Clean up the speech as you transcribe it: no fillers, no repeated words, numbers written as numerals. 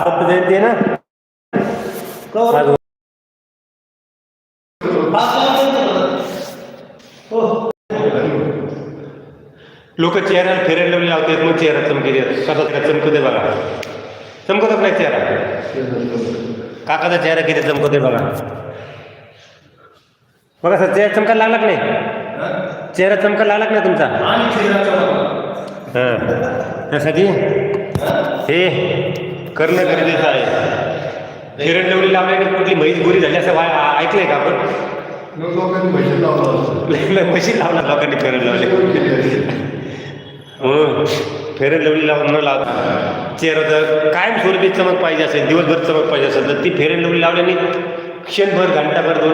दत्त जयंती आहे ना. लोक चेहऱ्याला फेरेल लावले लावतात, मग चेहरा चमके स्वतः चमकू दे बघा. चमकतच नाही चेहरा. काकाचा चेहरा किती चमकते बघा. बघा सर, चेहरा चमकायला लागला की नाही? चेहरा चमकायला लागला की नाही तुमचा? हां, त्यासाठी हे करणं गरजेचं आहे. फेरेल लावली लावल्याने कुठली म्हैस गोरी झाली असं ऐकलंय का आपण? मशीन लावला लोकांनी फेरेल लावले. म्हणून फेरेल लवली लावून न लावता चेहरा कायम स्वरूपी चमक पाहिजे असेल, दिवसभर चमक पाहिजे असेल तर ती फेरेल लवली लावल्याने क्षणभर घंटाभर दोन